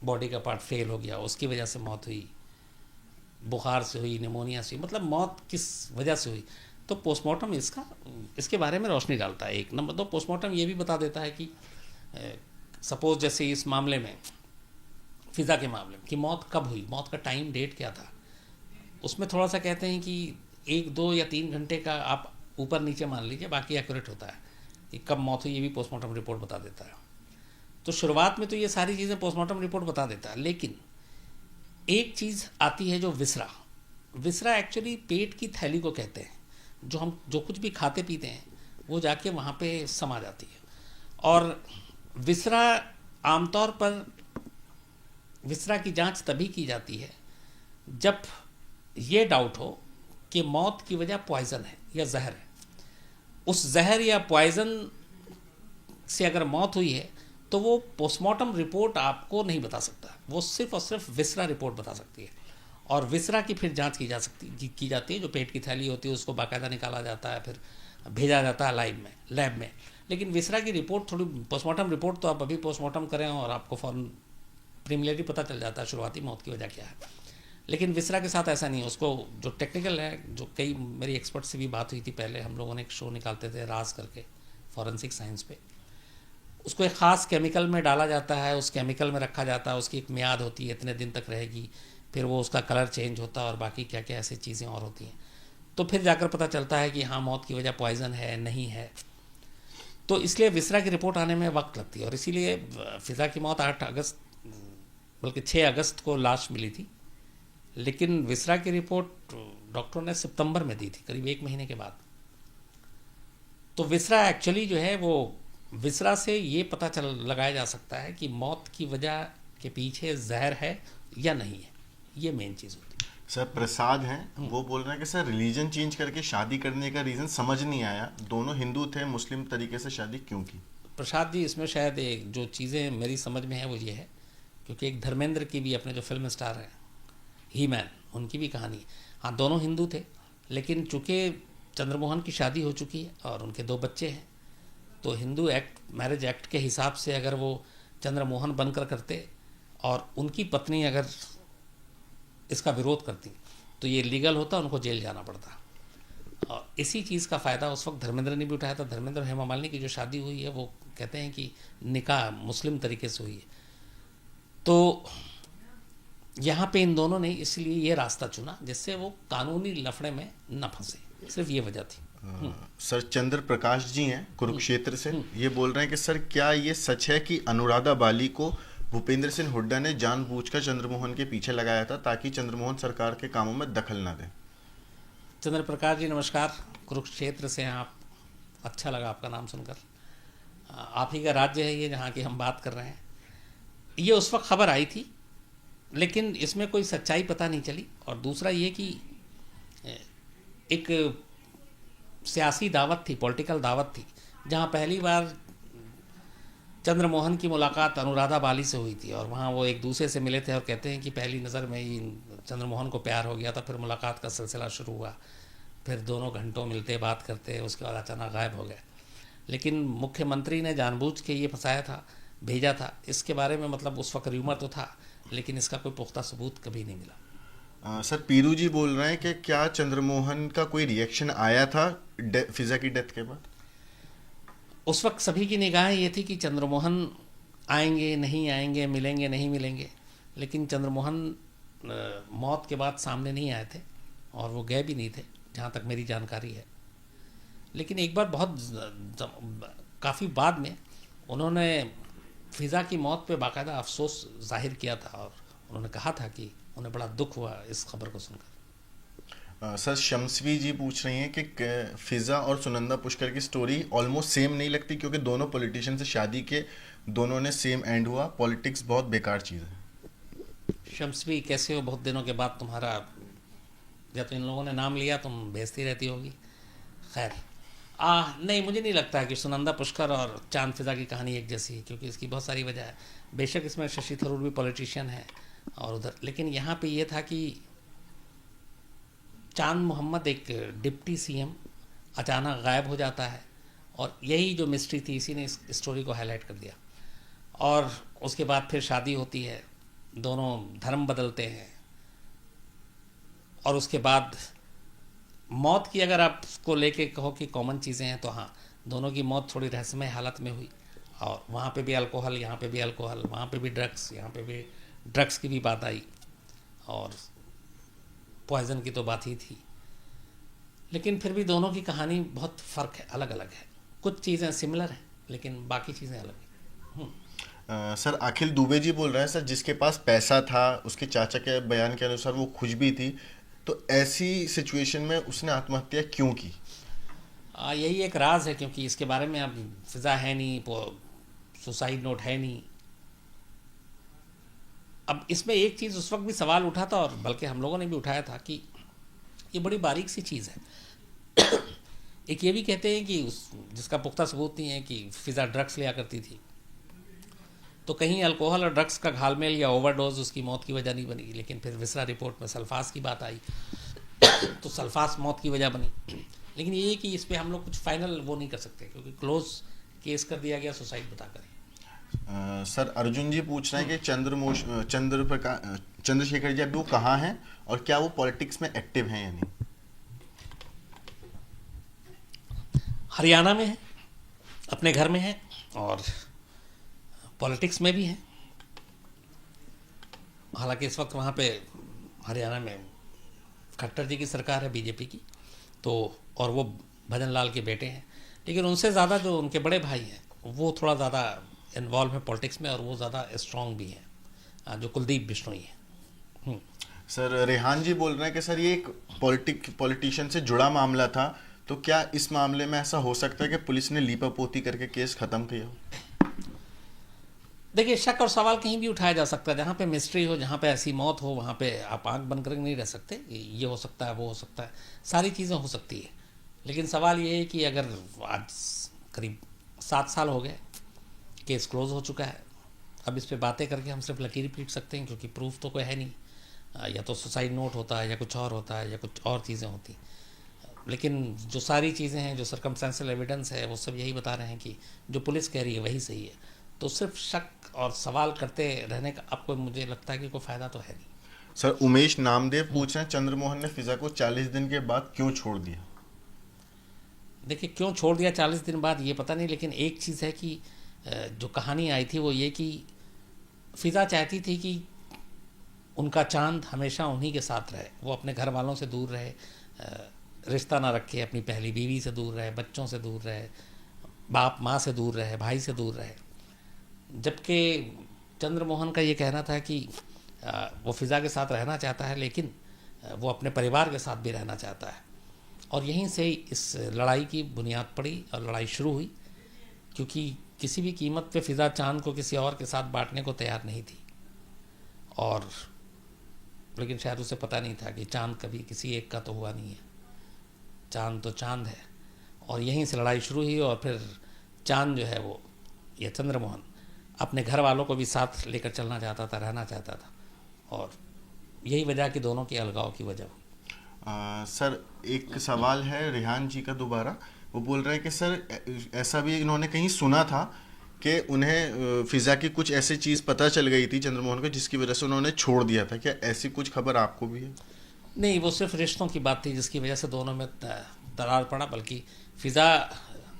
Speaker 1: बॉडी का पार्ट फेल हो गया उसकी वजह से मौत हुई, बुखार से हुई, निमोनिया से हुई, मतलब मौत किस वजह से हुई, तो पोस्टमार्टम इसके बारे में रोशनी डालता है। 1 नंबर 2, पोस्टमार्टम ये भी बता देता है कि सपोज जैसे इस मामले में, फ़िज़ा के मामले में, कि मौत कब हुई, मौत का टाइम डेट क्या था। उसमें थोड़ा सा कहते हैं कि 1, 2 या 3 घंटे का आप ऊपर नीचे मान लीजिए, बाकी एक्यूरेट होता है कि कब मौत हुई, ये भी पोस्टमार्टम रिपोर्ट बता देता है। तो शुरुआत में तो ये सारी चीज़ें पोस्टमार्टम रिपोर्ट बता देता है, लेकिन एक चीज़ आती है जो विसरा एक्चुअली पेट की थैली को कहते हैं। जो हम जो कुछ भी खाते पीते हैं वो जाके वहाँ पे समा जाती है। और विसरा आमतौर पर विसरा की जांच तभी की जाती है जब ये डाउट हो कि मौत की वजह पॉइज़न है या जहर है। उस जहर या पॉइज़न से अगर मौत हुई है तो वो पोस्टमार्टम रिपोर्ट आपको नहीं बता सकता, वो सिर्फ और सिर्फ विसरा रिपोर्ट बता सकती है। और विसरा की फिर जांच की जाती है, जो पेट की थैली होती है उसको बाकायदा निकाला जाता है, फिर भेजा जाता है लैब में। लेकिन विसरा की रिपोर्ट थोड़ी, पोस्टमार्टम रिपोर्ट तो आप अभी पोस्टमार्टम करें और आपको फ़ौरन प्रीलिमिनरी पता चल जाता है शुरुआती मौत की वजह क्या है। लेकिन विसरा के साथ ऐसा नहीं है। उसको जो टेक्निकल है, जो कई मेरी एक्सपर्ट से भी बात हुई थी पहले, हम लोगों ने एक शो निकालते थे राज करके फॉरेंसिक साइंस पे, उसको एक ख़ास केमिकल में डाला जाता है, उस केमिकल में रखा जाता है, उसकी एक मियाद होती है, इतने दिन तक रहेगी, फिर वो उसका कलर चेंज होता है और बाकी क्या क्या ऐसी चीज़ें और होती हैं। तो फिर जाकर पता चलता है कि हाँ मौत की वजह पॉइजन है नहीं है। तो इसलिए विसरा की रिपोर्ट आने में वक्त लगती है और इसीलिए फिज़ा की मौत 8 अगस्त बल्कि 6 अगस्त को लाश मिली थी, लेकिन विसरा की रिपोर्ट डॉक्टरों ने सितंबर में दी थी, करीब 1 महीने के बाद। तो विसरा एक्चुअली जो है वो विसरा से ये पता चल लगाया जा सकता है कि मौत की वजह के पीछे जहर है या नहीं है, ये मेन चीज़ होती है।
Speaker 2: सर प्रसाद हैं, वो बोल रहे हैं कि सर रिलीजन चेंज करके शादी करने का रीज़न समझ नहीं आया, दोनों हिंदू थे, मुस्लिम तरीके से शादी क्यों की?
Speaker 1: प्रसाद जी, इसमें शायद एक जो चीज़ें मेरी समझ में है वो ये है, क्योंकि एक धर्मेंद्र की भी अपने जो फिल्म स्टार हैं ही मैन, उनकी भी कहानी, हाँ दोनों हिंदू थे, लेकिन चूँकि चंद्रमोहन की शादी हो चुकी है और उनके 2 बच्चे हैं, तो हिंदू एक्ट मैरिज एक्ट के हिसाब से अगर वो चंद्रमोहन बनकर करते और उनकी पत्नी अगर इसका विरोध करती तो ये लीगल होता, उनको जेल जाना पड़ता। और इसी चीज़ का फ़ायदा उस वक्त धर्मेंद्र ने भी उठाया था। धर्मेंद्र और हेमा मालिनी की जो शादी हुई है वो कहते हैं कि निकाह मुस्लिम तरीके से हुई है, तो यहाँ पे इन दोनों ने इसलिए ये रास्ता चुना जिससे वो कानूनी लफड़े में न फंसे, सिर्फ ये वजह थी।
Speaker 2: सर चंद्र प्रकाश जी हैं कुरुक्षेत्र से, ये बोल रहे हैं कि सर क्या ये सच है कि अनुराधा बाली को भूपेंद्र सिंह हुड्डा ने जानबूझकर चंद्रमोहन के पीछे लगाया था ताकि चंद्रमोहन सरकार के कामों में दखल ना दें?
Speaker 1: चंद्र प्रकाश जी नमस्कार, कुरुक्षेत्र से हैं आप, अच्छा लगा आपका नाम सुनकर। आप ही का राज्य है ये जहाँ की हम बात कर रहे हैं। ये उस वक्त खबर आई थी, लेकिन इसमें कोई सच्चाई पता नहीं चली। और दूसरा ये कि एक सियासी दावत थी, पॉलिटिकल दावत थी, जहाँ पहली बार चंद्रमोहन की मुलाकात अनुराधा बाली से हुई थी और वहाँ वो एक दूसरे से मिले थे और कहते हैं कि पहली नज़र में ही चंद्रमोहन को प्यार हो गया था। फिर मुलाकात का सिलसिला शुरू हुआ, फिर दोनों घंटों मिलते बात करते, उसके बाद अचानक गायब हो गए। लेकिन मुख्यमंत्री ने जानबूझ के ये फंसाया था, भेजा था, इसके बारे में मतलब उस वक्त र्यूमर तो था, लेकिन इसका कोई पुख्ता सबूत कभी नहीं मिला।
Speaker 2: सर पीरू जी बोल रहे हैं कि क्या चंद्रमोहन का कोई रिएक्शन आया था फिजा की डेथ के बाद?
Speaker 1: उस वक्त सभी की निगाहें ये थी कि चंद्रमोहन आएंगे नहीं आएंगे, मिलेंगे नहीं मिलेंगे, लेकिन चंद्रमोहन मौत के बाद सामने नहीं आए थे और वो गए भी नहीं थे जहाँ तक मेरी जानकारी है। लेकिन एक बार बहुत काफ़ी बाद में उन्होंने फिज़ा की मौत पे बाकायदा अफसोस जाहिर किया था और उन्होंने कहा था कि उन्हें बड़ा दुख हुआ इस खबर को सुनकर।
Speaker 2: सर शम्सवी जी पूछ रही हैं कि फिजा और सुनंदा पुष्कर की स्टोरी ऑलमोस्ट सेम नहीं लगती क्योंकि दोनों पॉलिटिशियन से शादी के, दोनों ने सेम एंड हुआ, पॉलिटिक्स बहुत बेकार चीज़ है।
Speaker 1: शम्सवी कैसे हो? बहुत दिनों के बाद तुम्हारा, जब तो इन लोगों ने नाम लिया तुम भेजती रहती होगी। खैर नहीं, मुझे नहीं लगता है कि सुनंदा पुष्कर और चांद फिजा की कहानी एक जैसी है, क्योंकि इसकी बहुत सारी वजह है। बेशक इसमें शशि थरूर भी पॉलिटिशियन है और उधर, लेकिन यहाँ पे ये था कि चांद मोहम्मद एक डिप्टी सीएम अचानक गायब हो जाता है और यही जो मिस्ट्री थी इसी ने इस स्टोरी को हाईलाइट कर दिया। और उसके बाद फिर शादी होती है, दोनों धर्म बदलते हैं और उसके बाद मौत की अगर आप उसको लेके कहो कि कॉमन चीज़ें हैं तो हाँ, दोनों की मौत थोड़ी रहस्यमय हालत में हुई और वहाँ पे भी अल्कोहल, यहाँ पे भी अल्कोहल, वहाँ पे भी ड्रग्स, यहाँ पे भी ड्रग्स की भी बात आई और पॉइजन की तो बात ही थी। लेकिन फिर भी दोनों की कहानी बहुत फ़र्क है, अलग अलग है। कुछ चीज़ें सिमिलर हैं लेकिन बाकी चीज़ें अलग हैं।
Speaker 2: सर अखिल दुबे जी बोल रहे हैं, सर जिसके पास पैसा था उसके चाचा के बयान के अनुसार वो खुश भी थी, तो ऐसी सिचुएशन में उसने आत्महत्या क्यों की?
Speaker 1: यही एक राज है, क्योंकि इसके बारे में अब फिजा है नहीं, सुसाइड नोट है नहीं। अब इसमें एक चीज़ उस वक्त भी सवाल उठा था और बल्कि हम लोगों ने भी उठाया था कि ये बड़ी बारीक सी चीज़ है। एक ये भी कहते हैं कि जिसका पुख्ता सबूत नहीं है कि फिजा ड्रग्स लिया करती थी, तो कहीं अल्कोहल और ड्रग्स का घालमेल या ओवरडोज उसकी मौत की वजह नहीं बनी। लेकिन फिर विसरा रिपोर्ट में सल्फास की बात आई तो सल्फास मौत की वजह बनी। लेकिन ये कि इस पर हम लोग कुछ फाइनल वो नहीं कर सकते क्योंकि क्लोज केस कर दिया गया सुसाइड बताकर।
Speaker 2: सर अर्जुन जी पूछ रहे हैं कि चंद्रशेखर जी अभी वो कहाँ हैं और क्या वो पॉलिटिक्स में एक्टिव हैं या नहीं?
Speaker 1: हरियाणा में है, अपने घर में है और पॉलिटिक्स में भी है। हालांकि इस वक्त वहाँ पे हरियाणा में खट्टर जी की सरकार है, बीजेपी की, तो और वो भजन लाल के बेटे हैं, लेकिन उनसे ज़्यादा जो उनके बड़े भाई हैं वो थोड़ा ज़्यादा इन्वॉल्व है पॉलिटिक्स में और वो ज़्यादा स्ट्रांग भी हैं, जो कुलदीप बिश्नोई है।
Speaker 2: सर रेहान जी बोल रहे हैं कि सर ये एक पॉलिटिशियन से जुड़ा मामला था, तो क्या इस मामले में ऐसा हो सकता है कि पुलिस ने लीपापोती करके केस खत्म किया हो?
Speaker 1: देखिए, शक और सवाल कहीं भी उठाया जा सकता है। जहाँ पे मिस्ट्री हो, जहाँ पे ऐसी मौत हो, वहाँ पे आप आंख बंद करके नहीं रह सकते। ये हो सकता है, वो हो सकता है, सारी चीज़ें हो सकती है। लेकिन सवाल ये है कि अगर आज करीब 7 साल हो गए, केस क्लोज हो चुका है, अब इस पे बातें करके हम सिर्फ लकीर पीट सकते हैं, क्योंकि प्रूफ तो कोई है नहीं। या तो सुसाइड नोट होता है, या कुछ और होता है, या कुछ और चीज़ें होती। लेकिन जो सारी चीज़ें हैं, जो सर्कमस्टेंशियल एविडेंस है, वो सब यही बता रहे हैं कि जो पुलिस कह रही है वही सही है। तो सिर्फ शक और सवाल करते रहने का अब कोई, मुझे लगता है कि कोई फ़ायदा तो है नहीं।
Speaker 2: सर उमेश नामदेव पूछ रहे हैं, चंद्रमोहन ने फिजा को 40 दिन के बाद क्यों छोड़ दिया?
Speaker 1: देखिए, क्यों छोड़ दिया 40 दिन बाद ये पता नहीं, लेकिन एक चीज़ है कि जो कहानी आई थी वो ये कि फिज़ा चाहती थी कि उनका चांद हमेशा उन्हीं के साथ रहे, वो अपने घर वालों से दूर रहे, रिश्ता ना रखे, अपनी पहली बीवी से दूर रहे, बच्चों से दूर रहे, बाप माँ से दूर रहे, भाई से दूर रहे। जबकि चंद्रमोहन का ये कहना था कि वो फिज़ा के साथ रहना चाहता है, लेकिन वो अपने परिवार के साथ भी रहना चाहता है। और यहीं से इस लड़ाई की बुनियाद पड़ी और लड़ाई शुरू हुई, क्योंकि किसी भी कीमत पे फिज़ा चांद को किसी और के साथ बांटने को तैयार नहीं थी। और लेकिन शायद उसे पता नहीं था कि चांद कभी किसी एक का तो हुआ नहीं है, चांद तो चांद है। और यहीं से लड़ाई शुरू हुई, और फिर चांद जो है वो, ये चंद्रमोहन, अपने घर वालों को भी साथ लेकर चलना चाहता था, रहना चाहता था, और यही वजह कि दोनों के अलगाव की वजह हुई।
Speaker 2: सर एक सवाल है रेहान जी का दोबारा, वो बोल रहे हैं कि सर ऐसा भी इन्होंने कहीं सुना था कि उन्हें फिजा की कुछ ऐसी चीज़ पता चल गई थी चंद्रमोहन को, जिसकी वजह से उन्होंने छोड़ दिया था। क्या ऐसी कुछ खबर आपको भी है?
Speaker 1: नहीं, वो सिर्फ रिश्तों की बात थी जिसकी वजह से दोनों में दरार पड़ा, बल्कि फिज़ा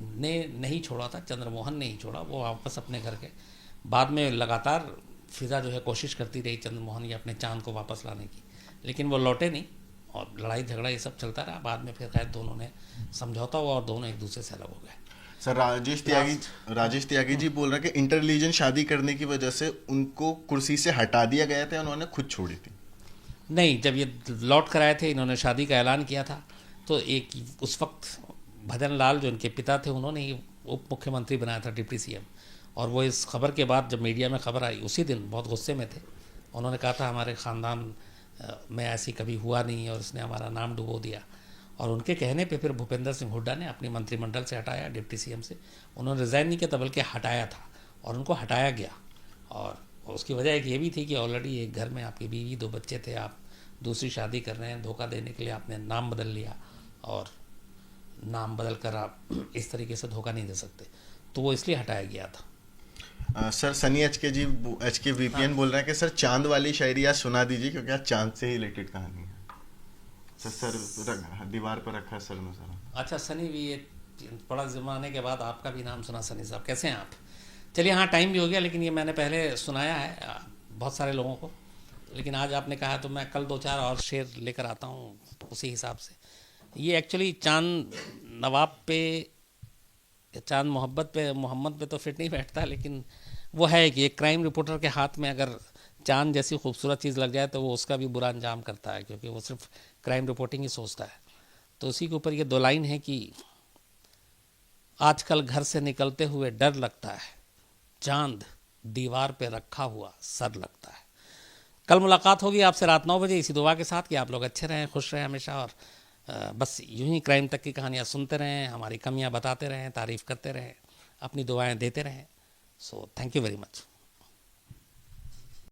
Speaker 1: ने नहीं छोड़ा था, चंद्रमोहन ने ही छोड़ा। वो वापस अपने घर के बाद में लगातार फिज़ा जो है कोशिश करती रही चंद्रमोहन या अपने चांद को वापस लाने की, लेकिन वो लौटे नहीं, और लड़ाई झगड़ा ये सब चलता रहा। बाद में फिर खैर दोनों ने समझौता हुआ और दोनों एक दूसरे से अलग हो गए।
Speaker 2: सर राजेश त्यागी जी बोल रहे हैं कि इंटरलीजन शादी करने की वजह से उनको कुर्सी से हटा दिया गया था, उन्होंने खुद छोड़ी थी।
Speaker 1: नहीं, जब ये लौट कर आए थे, इन्होंने शादी का ऐलान किया था, तो एक उस वक्त भजन लाल जो इनके पिता थे, उन्होंने ही उप मुख्यमंत्री बनाया था, डिप्टी सीएम। और वो इस खबर के बाद जब मीडिया में खबर आई, उसी दिन बहुत गुस्से में थे। उन्होंने कहा था हमारे ख़ानदान में ऐसी कभी हुआ नहीं और इसने हमारा नाम डुबो दिया। और उनके कहने पे फिर भूपेंद्र सिंह हुड्डा ने अपनी मंत्रिमंडल से हटाया, डिप्टी सीएम से। उन्होंने रिज़ाइन नहीं किया था, बल्कि हटाया था, और उनको हटाया गया। और उसकी वजह एक ये भी थी कि ऑलरेडी एक घर में आपकी बीवी, 2 बच्चे थे, आप दूसरी शादी कर रहे हैं, धोखा देने के लिए आपने नाम बदल लिया, और नाम बदल कर आप इस तरीके से धोखा नहीं दे सकते, तो वो इसलिए हटाया गया था।
Speaker 2: सर सनी एच के वीपीएन बोल रहे हैं कि सर चांद वाली शायरी आज सुना दीजिए, क्योंकि आज चांद से ही रिलेटेड कहानी है। सर दीवार पर रखा है सर में सर।
Speaker 1: अच्छा, सनी भी, ये बड़ा ज़माने के बाद आपका भी नाम सुना, सनी साहब कैसे हैं आप? चलिए, हाँ, टाइम भी हो गया, लेकिन ये मैंने पहले सुनाया है बहुत सारे लोगों को, लेकिन आज आपने कहा तो मैं कल 2-4 और शेर लेकर आता हूँ उसी हिसाब से। ये एक्चुअली चांद नवाब पे, चांद मोहम्मद पे तो फिट नहीं बैठता, लेकिन वो है कि एक क्राइम रिपोर्टर के हाथ में अगर चांद जैसी खूबसूरत चीज़ लग जाए तो वो उसका भी बुरा अंजाम करता है, क्योंकि वो सिर्फ क्राइम रिपोर्टिंग ही सोचता है। तो उसी के ऊपर ये 2 लाइन है कि आजकल घर से निकलते हुए डर लगता है, चांद दीवार पे रखा हुआ सर लगता है। कल मुलाकात होगी आपसे रात 9 बजे, इसी दुआ के साथ कि आप लोग अच्छे रहें, खुश रहें हमेशा, और बस यूं ही क्राइम तक की कहानियाँ सुनते रहें, हमारी कमियाँ बताते रहें, तारीफ़ करते रहें, अपनी दुआएं देते रहें। So thank you very much.